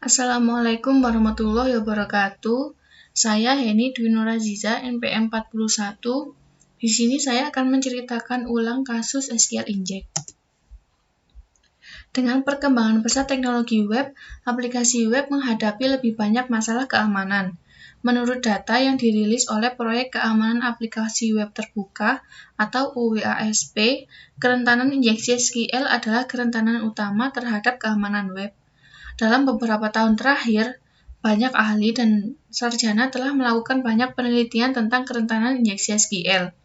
Assalamualaikum warahmatullahi wabarakatuh. Saya Heni Dwi Nuraziza, NPM 41. Di sini saya akan menceritakan ulang kasus SQL Inject. Dengan perkembangan pesat teknologi web, aplikasi web menghadapi lebih banyak masalah keamanan. Menurut data yang dirilis oleh Proyek Keamanan Aplikasi Web Terbuka atau OWASP, kerentanan injeksi SQL adalah kerentanan utama terhadap keamanan web. Dalam beberapa tahun terakhir, banyak ahli dan sarjana telah melakukan banyak penelitian tentang kerentanan injeksi SQL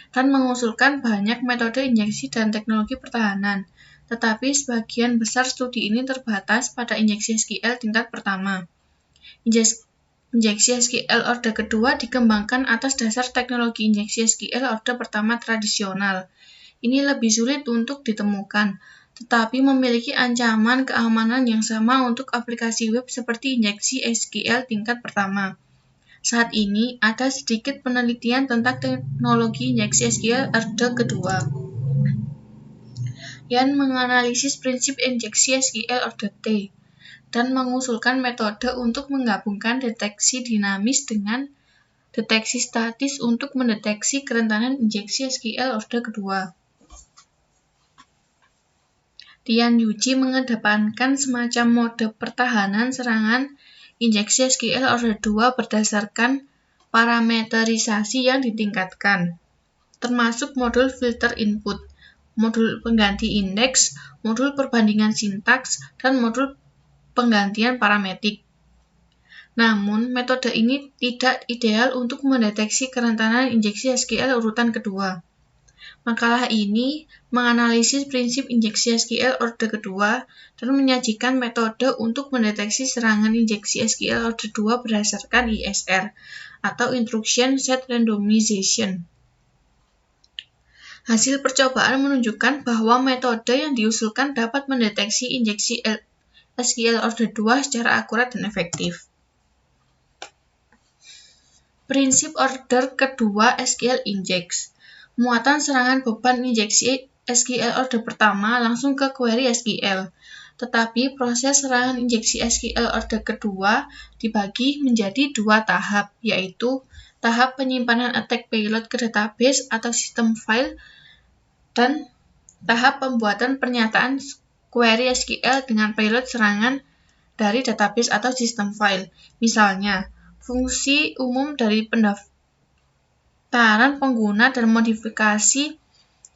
dan mengusulkan banyak metode injeksi dan teknologi pertahanan. Tetapi sebagian besar studi ini terbatas pada injeksi SQL tingkat pertama. Injeksi SQL orde kedua dikembangkan atas dasar teknologi injeksi SQL orde pertama tradisional. Ini lebih sulit untuk ditemukan, tetapi memiliki ancaman keamanan yang sama untuk aplikasi web seperti injeksi SQL tingkat pertama. Saat ini, ada sedikit penelitian tentang teknologi injeksi SQL orde kedua yang menganalisis prinsip injeksi SQL orde T dan mengusulkan metode untuk menggabungkan deteksi dinamis dengan deteksi statis untuk mendeteksi kerentanan injeksi SQL orde kedua. Tian Yuji mengedepankan semacam mode pertahanan serangan injeksi SQL orde 2 berdasarkan parameterisasi yang ditingkatkan, termasuk modul filter input, modul pengganti indeks, modul perbandingan sintaks, dan modul penggantian parametrik. Namun, metode ini tidak ideal untuk mendeteksi kerentanan injeksi SQL urutan kedua. Makalah ini menganalisis prinsip injeksi SQL orde kedua dan menyajikan metode untuk mendeteksi serangan injeksi SQL orde 2 berdasarkan ISR atau Instruction Set Randomization. Hasil percobaan menunjukkan bahwa metode yang diusulkan dapat mendeteksi injeksi SQL orde 2 secara akurat dan efektif. Prinsip order kedua SQL Inject. Muatan serangan beban injeksi SQL orde pertama langsung ke query SQL, tetapi proses serangan injeksi SQL orde kedua dibagi menjadi dua tahap, yaitu tahap penyimpanan attack payload ke database atau sistem file dan tahap pembuatan pernyataan query SQL dengan payload serangan dari database atau sistem file. Misalnya, fungsi umum dari pendaftaran pengguna dan modifikasi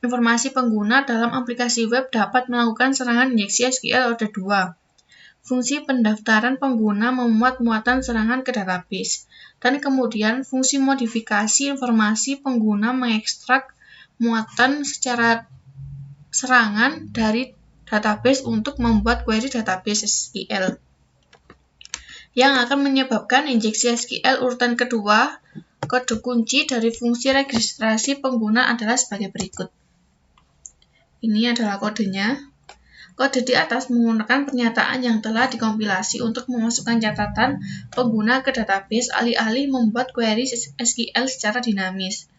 informasi pengguna dalam aplikasi web dapat melakukan serangan injeksi SQL orde 2. Fungsi pendaftaran pengguna memuat muatan serangan ke database, dan kemudian fungsi modifikasi informasi pengguna mengekstrak muatan secara serangan dari database untuk membuat query database SQL yang akan menyebabkan injeksi SQL urutan kedua. Kode kunci dari fungsi registrasi pengguna adalah sebagai berikut. Ini adalah kodenya. Kode di atas menggunakan pernyataan yang telah dikompilasi untuk memasukkan catatan pengguna ke database alih-alih membuat query SQL secara dinamis.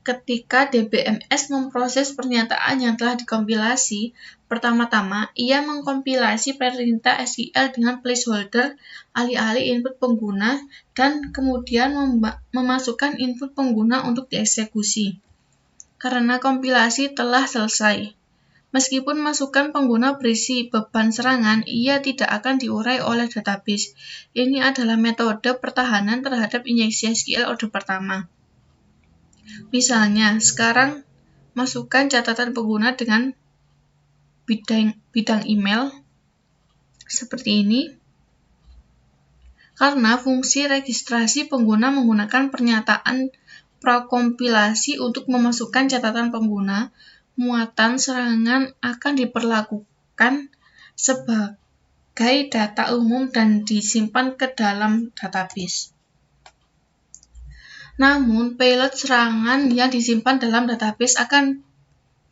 Ketika DBMS memproses pernyataan yang telah dikompilasi, pertama-tama ia mengkompilasi perintah SQL dengan placeholder alih-alih input pengguna dan kemudian memasukkan input pengguna untuk dieksekusi. Karena kompilasi telah selesai, meskipun masukan pengguna berisi beban serangan, ia tidak akan diurai oleh database. Ini adalah metode pertahanan terhadap injeksi SQL orde pertama. Misalnya, sekarang masukkan catatan pengguna dengan bidang email seperti ini. Karena fungsi registrasi pengguna menggunakan pernyataan prakompilasi untuk memasukkan catatan pengguna, muatan serangan akan diperlakukan sebagai data umum dan disimpan ke dalam database. Namun, payload serangan yang disimpan dalam database akan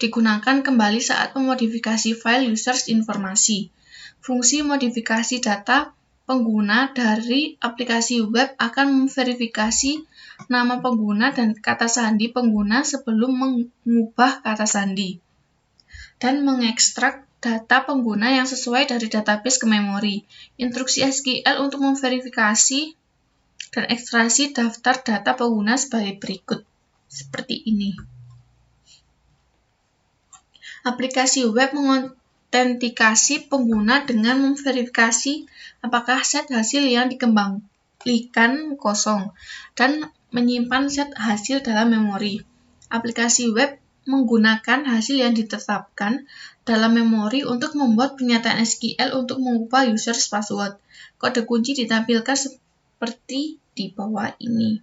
digunakan kembali saat memodifikasi file users informasi. Fungsi modifikasi data pengguna dari aplikasi web akan memverifikasi nama pengguna dan kata sandi pengguna sebelum mengubah kata sandi, dan mengekstrak data pengguna yang sesuai dari database ke memori. Instruksi SQL untuk memverifikasi dan ekstraksi daftar data pengguna sebagai berikut. Seperti ini. Aplikasi web mengotentikasi pengguna dengan memverifikasi apakah set hasil yang dikembalikan kosong dan menyimpan set hasil dalam memori. Aplikasi web menggunakan hasil yang ditetapkan dalam memori untuk membuat pernyataan SQL untuk mengubah user password. Kode kunci ditampilkan seperti di bawah ini.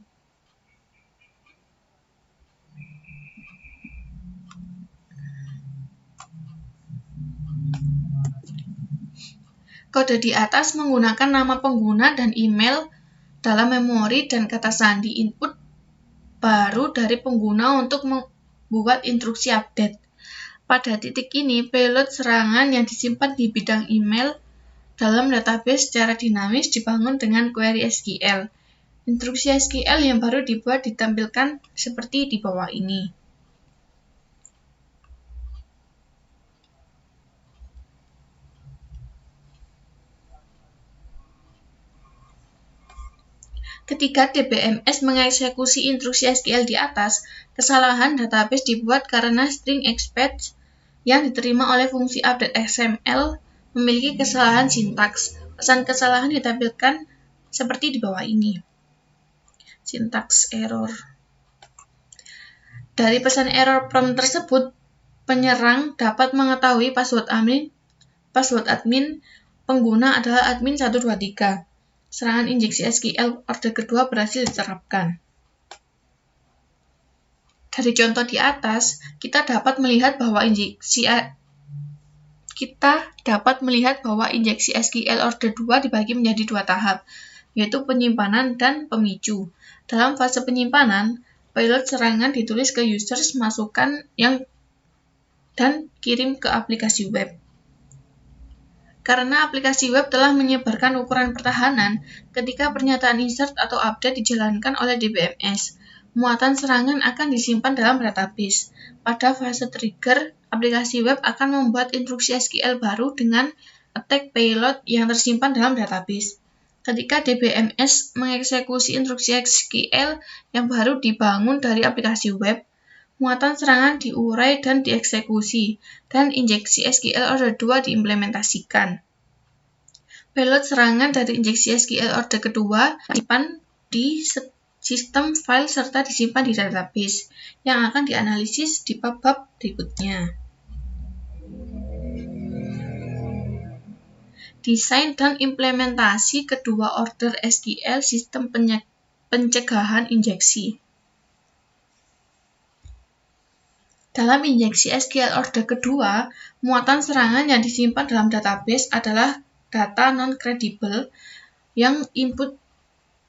Kode di atas menggunakan nama pengguna dan email dalam memori dan kata sandi input baru dari pengguna untuk membuat instruksi update. Pada titik ini, payload serangan yang disimpan di bidang email dalam database secara dinamis dibangun dengan query SQL. Instruksi SQL yang baru dibuat ditampilkan seperti di bawah ini. Ketika DBMS mengeksekusi instruksi SQL di atas, kesalahan database dibuat karena string expect yang diterima oleh fungsi update XML memiliki kesalahan sintaks. Pesan kesalahan ditampilkan seperti di bawah ini. Syntax error. Dari pesan error prompt tersebut, penyerang dapat mengetahui password admin pengguna adalah admin123. Serangan injeksi SQL orde kedua berhasil diterapkan. Dari contoh di atas, kita dapat melihat bahwa injeksi SQL orde 2 dibagi menjadi dua tahap, yaitu penyimpanan dan pemicu. Dalam fase penyimpanan, payload serangan ditulis ke users masukan dan kirim ke aplikasi web. Karena aplikasi web telah menyebarkan ukuran pertahanan, ketika pernyataan insert atau update dijalankan oleh DBMS, muatan serangan akan disimpan dalam database. Pada fase trigger, aplikasi web akan membuat instruksi SQL baru dengan attack payload yang tersimpan dalam database. Ketika DBMS mengeksekusi instruksi SQL yang baru dibangun dari aplikasi web, muatan serangan diurai dan dieksekusi, dan injeksi SQL orde 2 diimplementasikan. Payload serangan dari injeksi SQL orde kedua disimpan di sistem file serta disimpan di database, yang akan dianalisis di bab-bab berikutnya. Desain dan implementasi kedua order SQL sistem pencegahan injeksi. Dalam injeksi SQL orde kedua, muatan serangan yang disimpan dalam database adalah data non-kredibel yang input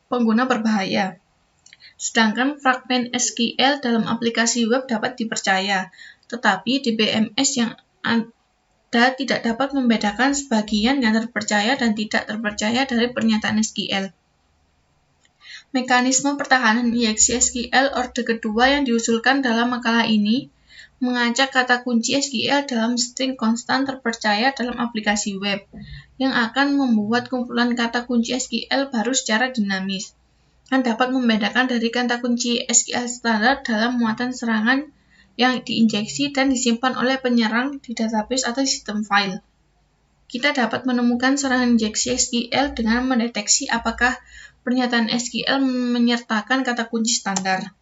pengguna berbahaya. Sedangkan fragmen SQL dalam aplikasi web dapat dipercaya, tetapi DBMS yang ada tidak dapat membedakan sebagian yang terpercaya dan tidak terpercaya dari pernyataan SQL. Mekanisme pertahanan injeksi SQL orde kedua yang diusulkan dalam makalah ini mengacak kata kunci SQL dalam string konstan terpercaya dalam aplikasi web, yang akan membuat kumpulan kata kunci SQL baru secara dinamis, dan dapat membedakan dari kata kunci SQL standar dalam muatan serangan yang diinjeksi dan disimpan oleh penyerang di database atau sistem file. Kita dapat menemukan serangan injeksi SQL dengan mendeteksi apakah pernyataan SQL menyertakan kata kunci standar.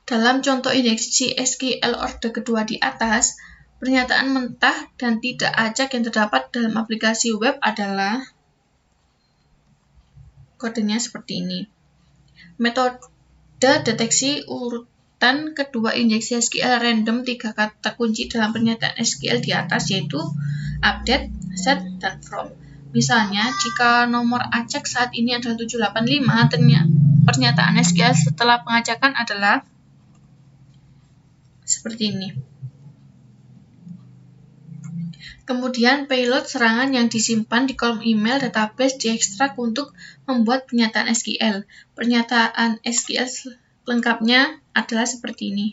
Dalam contoh injeksi SQL orde kedua di atas, pernyataan mentah dan tidak acak yang terdapat dalam aplikasi web adalah kodenya seperti ini. Metode deteksi urutan kedua injeksi SQL random 3 kata kunci dalam pernyataan SQL di atas, yaitu update, set, dan from. Misalnya, jika nomor acak saat ini adalah 785, pernyataan SQL setelah pengacakan adalah seperti ini. Kemudian payload serangan yang disimpan di kolom email database diekstrak untuk membuat pernyataan SQL. Pernyataan SQL lengkapnya adalah seperti ini.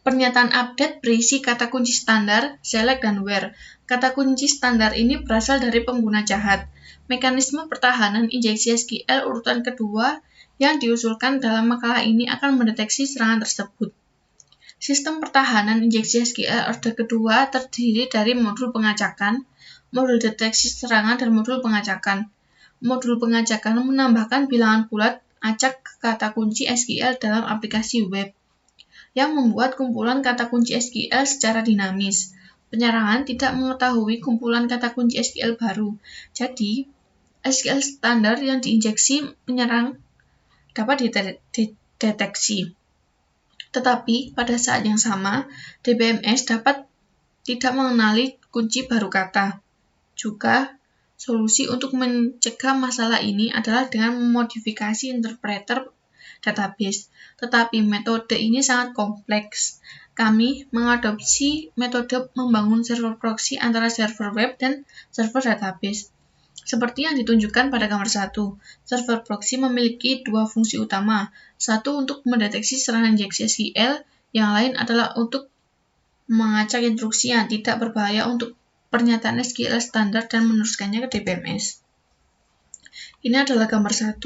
Pernyataan update berisi kata kunci standar, select, dan where. Kata kunci standar ini berasal dari pengguna jahat. Mekanisme pertahanan injeksi SQL urutan kedua yang diusulkan dalam makalah ini akan mendeteksi serangan tersebut. Sistem pertahanan injeksi SQL orde kedua terdiri dari modul pengacakan, modul deteksi serangan, dan modul pengacakan. Modul pengacakan menambahkan bilangan bulat acak kata kunci SQL dalam aplikasi web, yang membuat kumpulan kata kunci SQL secara dinamis. Penyerangan tidak mengetahui kumpulan kata kunci SQL baru, jadi SQL standar yang diinjeksi penyerang dapat dideteksi. Tetapi pada saat yang sama, DBMS dapat tidak mengenali kunci baru kata. Juga, solusi untuk mencegah masalah ini adalah dengan memodifikasi interpreter database, tetapi metode ini sangat kompleks. Kami mengadopsi metode membangun server proxy antara server web dan server database. Seperti yang ditunjukkan pada gambar 1, server proxy memiliki dua fungsi utama. Satu untuk mendeteksi serangan injeksi SQL, yang lain adalah untuk mengacak instruksi yang tidak berbahaya untuk pernyataan SQL standar dan meneruskannya ke DBMS. Ini adalah gambar 1.